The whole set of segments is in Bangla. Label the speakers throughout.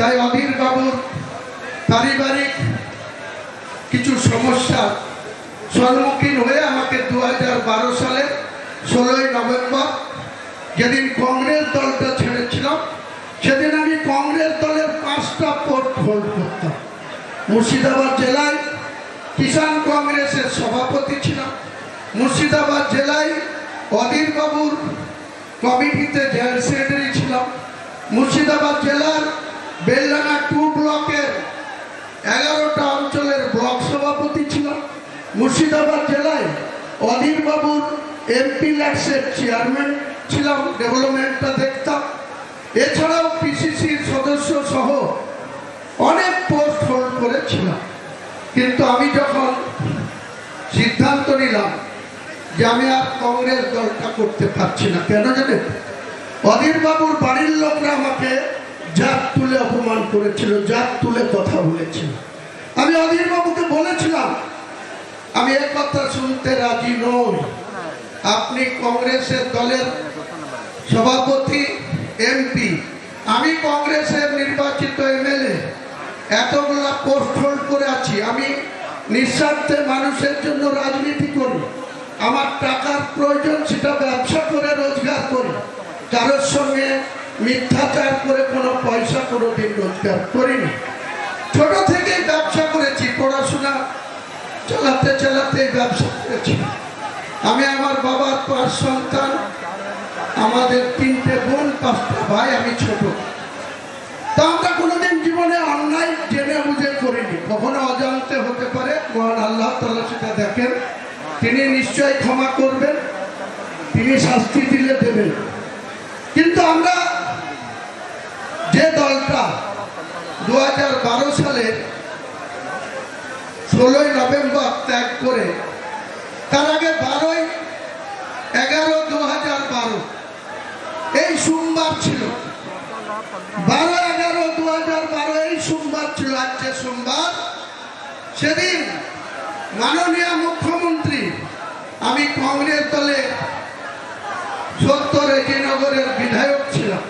Speaker 1: তাই অধীর বাবুর পারিবারিক কিছু সমস্যা সম্মুখীন হয়ে আমাকে 2012 সালের 16ই নভেম্বর যেদিন কংগ্রেস দলটা ছেড়েছিলাম, সেদিন আমি কংগ্রেস দলের 5টা পোস্ট হোল্ড করতাম। মুর্শিদাবাদ জেলায় কিষাণ কংগ্রেসের সভাপতি ছিলাম, মুর্শিদাবাদ জেলায় অধীর বাবুর কমিটিতে জয়েন্ট সেক্রেটারি ছিলাম, মুর্শিদাবাদ জেলার বেলডাঙ্গা 2 ব্লকের 11টা অঞ্চলের ব্লক সভাপতি ছিলাম, মুর্শিদাবাদ জেলায় অধীর বাবুর এমপি ল্যাক্সের চেয়ারম্যান ছিলাম, ডেভেলপমেন্টটা দেখতাম। এছাড়াও পিসিসির সদস্য সহ অনেক পোস্ট হোল্ড করেছিলাম। কিন্তু আমি যখন সিদ্ধান্ত নিলাম যে আমি আর কংগ্রেস দলটা করতে পারছি না, কেন জানেন? অধীর বাবুর বাড়ির লোকরা আমাকে জাত তুলে অপমান করেছিল, জাত তুলে কথা বলেছিল। আমি অধীর বাবুকে বলেছিলাম আমি এক কথা শুনতে রাজি নই। আপনি কংগ্রেসের দলের সভাপতি, এমপি, আমি কংগ্রেসের নির্বাচিত এমএলএ, এতগুলা পোস্ট হোল্ড করে আছি। আমি নিঃস্বার্থে মানুষের জন্য রাজনীতি করি, আমার টাকার প্রয়োজন, সেটা ব্যবসা করে রোজগার করি, কারোর সঙ্গে মিথ্যাচার করে কোনো পয়সা কোনোদিন রোজগার করিনি। ছোট থেকেই ব্যবসা করেছি, পড়াশোনা চালাতে চালাতে ব্যবসা করেছি। আমি আমার বাবার 5 সন্তান, আমাদের 3টে বোন, 5টা ভাই, আমি ছোট। তা আমরা কোনোদিন জীবনে অন্যায় জেনে বুঝে করিনি, কখনো অজান্তে হতে পারে, মহান আল্লাহ তাআলা সেটা দেখেন, তিনি নিশ্চয়ই ক্ষমা করবেন, তিনি শাস্তি দিলে দেবেন। কিন্তু আমরা যে দলটা 2012 সালের 16ই নভেম্বর ত্যাগ করে, তার আগে 12/11/2012 এই সোমবার ছিল, 12/11/2012 এই সোমবার ছিল। আজকে সোমবার, সেদিন মাননীয় মুখ্যমন্ত্রী, আমি কংগ্রেস দলে 70 রেজিনগরের বিধায়ক ছিলাম,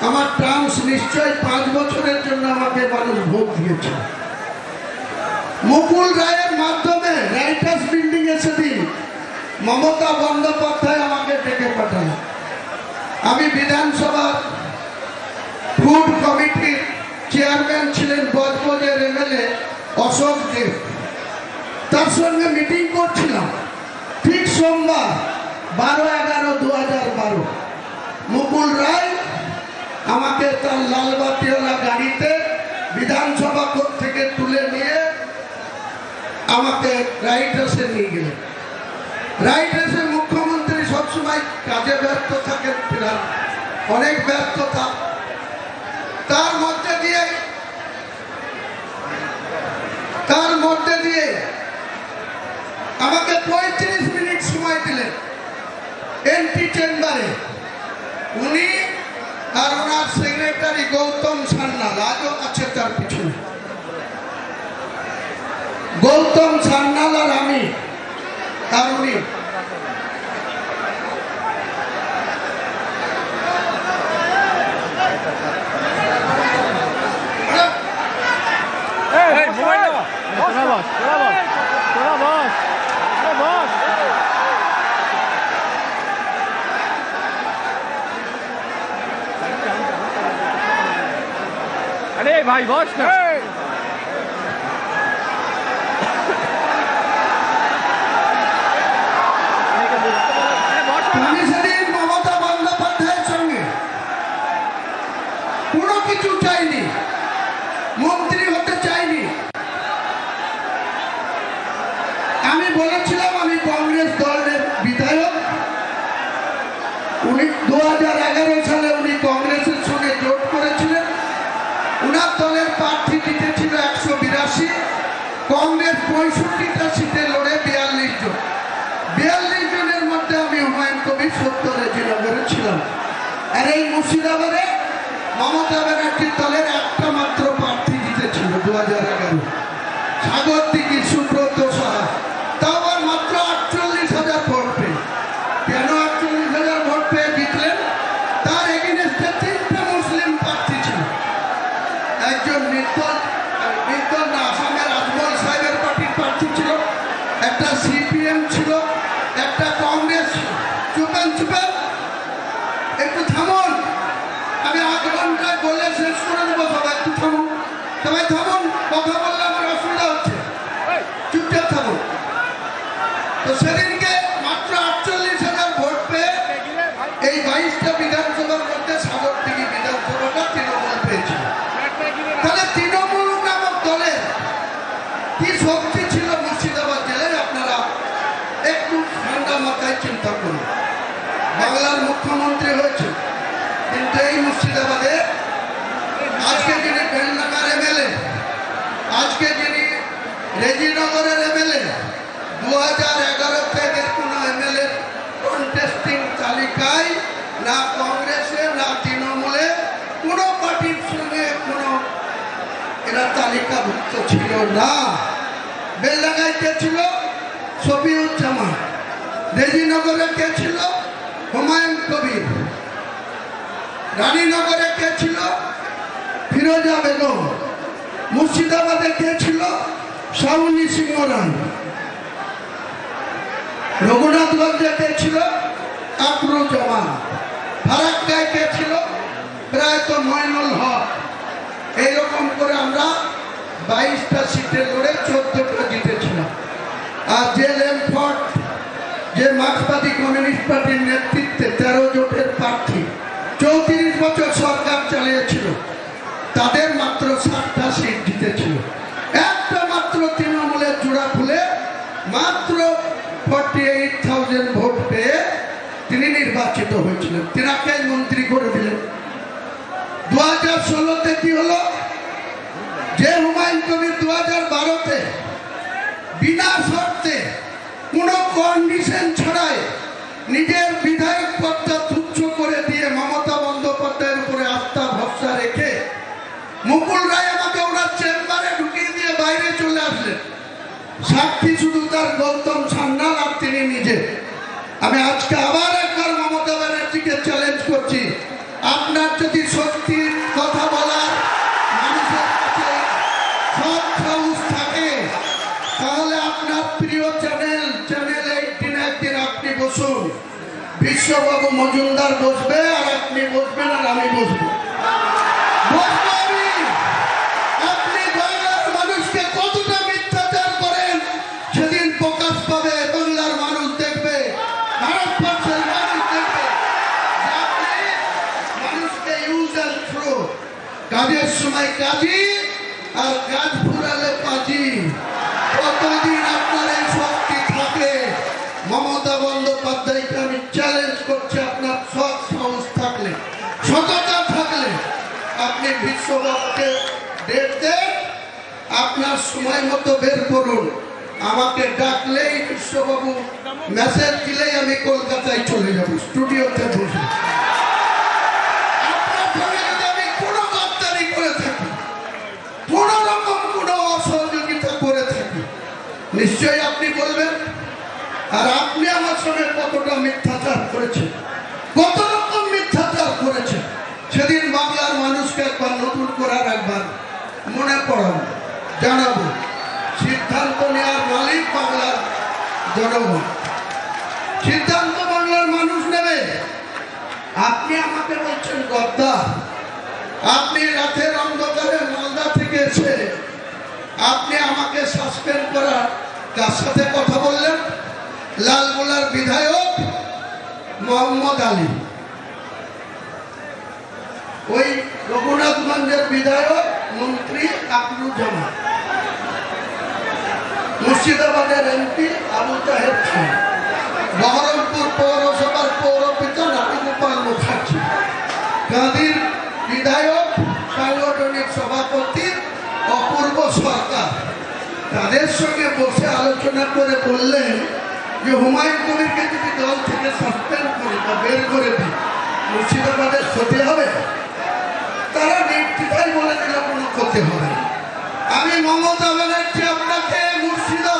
Speaker 1: আমার টার্মস নিশ্চয় 5 বছরের জন্য আমাকে মানুষ ভোট দিয়েছে। মুকুল রায়ের মাধ্যমে রাইটার্স বিল্ডিং এ সেদিন মমতা বন্দ্যোপাধ্যায় আমাকে ডেকে পাঠালেন। আমি বিধানসভার ফুড কমিটির চেয়ারম্যান ছিলেন বজবজের এমএলএ অশোক দেব, তার সঙ্গে মিটিং করছিলাম। ঠিক সোমবার 12/11/2012 মুকুল রায় আমাকে তার লালবাতিওয়ালা গাড়িতে বিধানসভা থেকে তুলে নিয়ে আমাকে রাইটার্সে নিয়ে গেলেন। রাইটার্সে মুখ্যমন্ত্রী সবসময় কাজে ব্যস্ত থাকেন, অনেক ব্যস্ততা, তার মধ্যে দিয়ে আমাকে 35 মিনিট সময় দিলেন এন্ট্রি চেম্বারে। উনি আর ওনার সেক্রেটারি গৌতম সান্যাল আজও আছে তার পিছনে, গৌতম সান্যাল আর আমি আর উনি।
Speaker 2: अरे भाई बॉस ना
Speaker 1: আমি সেদিন মমতা বন্দ্যোপাধ্যায়ের সঙ্গে কোনো কিছু চাইনি, মন্ত্রী হতে চাইনি। আমি বলেছিলাম আমি কংগ্রেস দলের বিধায়ক। উনি 2011 সালে উনি কংগ্রেসের সঙ্গে জোট করেছিলেন, উনার দলের প্রার্থী জিতেছিল 182, কংগ্রেস 65টা সিটে লড়ে 42 জন। 42 জনের মধ্যে আমি হুমায়ুন কবির 70 রেজিনগরে ছিলাম। আর এই মুর্শিদাবাদে মমতা ব্যানার্জির দলের একটা মাত্র প্রার্থী জিতেছিল 2011, সাগরদিঘি সুব্রত সাহা, তাও আবার মাত্র 48,000 ভোট পেয়ে। কেন 48,000 ভোট পেয়ে জিতলেন? তার এগেইনস্টে 3টে মুসলিম প্রার্থী ছিল, বাঁচবেন? একটু থামুন, আমি 8 ঘন্টায় বলে শেষ করে দেবো। সবাই একটু থামুন, সবাই থামুন, কথা বললে আমার অসুবিধা হচ্ছে, চুপচাপ থামুন। তো সেদিনকে মাত্র 48,000 ভোট পেয়ে এই 22টা বিধানসভার মধ্যে সাগরদিঘি বিধানসভাটা তৃণমূল পেয়েছিল। তাহলে তৃণমূল নামক দলের কি শক্তি ছিল মুর্শিদাবাদ জেলায়? আপনারা একটু ঠান্ডা মাথায় চিন্তা করুন। বাংলার মুখ্যমন্ত্রী হয়েছে, কিন্তু এই মুর্শিদাবাদে আজকে যিনি বেলনাকার এমএলএ, আজকে যিনি রেজিনগরের এমএলএ, 2011 থেকে কোনো এমএলএ কন্টেস্টিং তালিকায় না কংগ্রেসে না তৃণমূলে কোনো পার্টির সঙ্গে কোনো এরা তালিকাভুক্ত ছিল না। বেলডাঙ্গায় কে ছিল? শফিউজ্জামান। রেজিনগরে কে ছিল? হুমায়ুন কবির। রানীনগরে কে ছিল? ফিরোজা বেগম। মুর্শিদাবাদে কে ছিল? শাওনি সিংহ রায়। রঘুনাথগঞ্জে কে ছিল? আকরুজ্জামান। ফারাক্কায় কে ছিল? প্রায়ত মইনুল হক। এইরকম করে আমরা 22টা সিটে লড়ে 14টা জিতেছিলাম। আর যে ল্যামফোর্ড, যে মার্ক্সবাদী কমিউনিস্ট পার্টির নেতৃত্বে 13 জোটের প্রার্থী 34 বছর সরকার চালিয়েছিল, তাদের মাত্র 7টা সিট জিতেছিল। একটা মাত্র তৃণমূলের জোড়া খুলে মাত্র 48,000 ভোট পেয়ে তিনি নির্বাচিত হয়েছিলেন, তিনাকে মন্ত্রী করে দিলেন। 2016-তে কি হলো? যে হুমায়ুন কবির 2012-তে বিনা শর্তে কোনো কন্ডিশন ছাড়াই নিজের বিধায়ক পদটা তুচ্ছ করে দিয়ে মমতা বন্দ্যোপাধ্যায়ের উপরে আস্থা ভরসা রেখে মুকুল রায় আমাকে ওনার চেম্বারে ঢুকিয়ে দিয়ে বাইরে চলে আসলেন। সাক্ষী শুধু তার গৌতম সান্যাল আর তিনি নিজে। আমি আজকে আবার একবার মমতা ব্যানার্জিকে চ্যালেঞ্জ করছি, আপনার যদি সত্যির কথা বলার মানুষের কাছে সৎ সাহস থাকে, তাহলে আপনার প্রিয় চ্যানেল 18 একদিন আপনি বসুন, বিশ্ববাবু মজুমদার বসবে আর আপনি বসবেন আর আমি বসবো। আপনি বাংলার মানুষকে কতটা মিথ্যাচার করেন সেদিন প্রকাশ পাবে। বাংলার মানুষ দেখবে, ভারতবর্ষের মানুষ দেখবে আপনি মানুষকে ইউজ অ্যান্ড থ্রো, কাজের সময় কাজী আর কাজ ফুরালে পাজি। কতদিন আপনার এই শক্তি থাকে? মমতা বন্দ্যোপাধ্যায়কে আমি চ্যালেঞ্জ করছি, আপনার সৎ সাহস থাকলে, সততা থাকলে আপনি বিশ্ববাবুকে ডেট দেন, আপনার সময় মতো বের করুন। আমাকে ডাকলেই বিশ্ববাবু মেসেজ দিলেই আমি কলকাতায় চলে যাব, স্টুডিওতে বসে। আপনার সঙ্গে যদি আমি কোনো গদ্দারি করে থাকি, কোন রকম কোনো অসহযোগিতা করে থাকি, নিশ্চয়ই আপনি বলবেন। আর আপনি আমার সঙ্গে কতটা মিথ্যাচার করেছেন, কত রকম মিথ্যাচার করেছেন, সেদিন বাংলার মানুষকে একবার নতুন করার একবার মনে পড়াবো, জানাবো। সিদ্ধান্ত নেওয়ার মালিক বাংলার জনগণ, সিদ্ধান্ত বাংলার মানুষ নেবে। আপনি আমাকে বলছেন গদ্দার। আপনি রাতের অন্ধকারে মালদা থেকে এসে আপনি আমাকে সাসপেন্ড করার কার সাথে কথা বললেন? লালগোলার বিধায়ক মোহাম্মদ আলী, ওই রঘুনাথগঞ্জের বিধায়ক মন্ত্রী আকরুজ্জামান, মুর্শিদাবাদের এমপি আবু তাহের খান, বহরমপুর পৌরসভার পৌরপিতা নাটগোপাল মুখার্জি, গান্ধীর বিধায়ক সাংগঠনিক সভাপতি অপূর্ব সরকার, তাদের সঙ্গে বসে আলোচনা করে বললেন যে হুমায়ুন কবিরকে যদি দল থেকে সাসপেন্ড করি বা বের করে দিই, মুর্শিদাবাদের ক্ষতি হবে। তারা নির্দ্বিধায় বলে দিল কোনো ক্ষতি হবে না। আমি মমতা ব্যানার্জি আপনাকে মুর্শিদাবাদ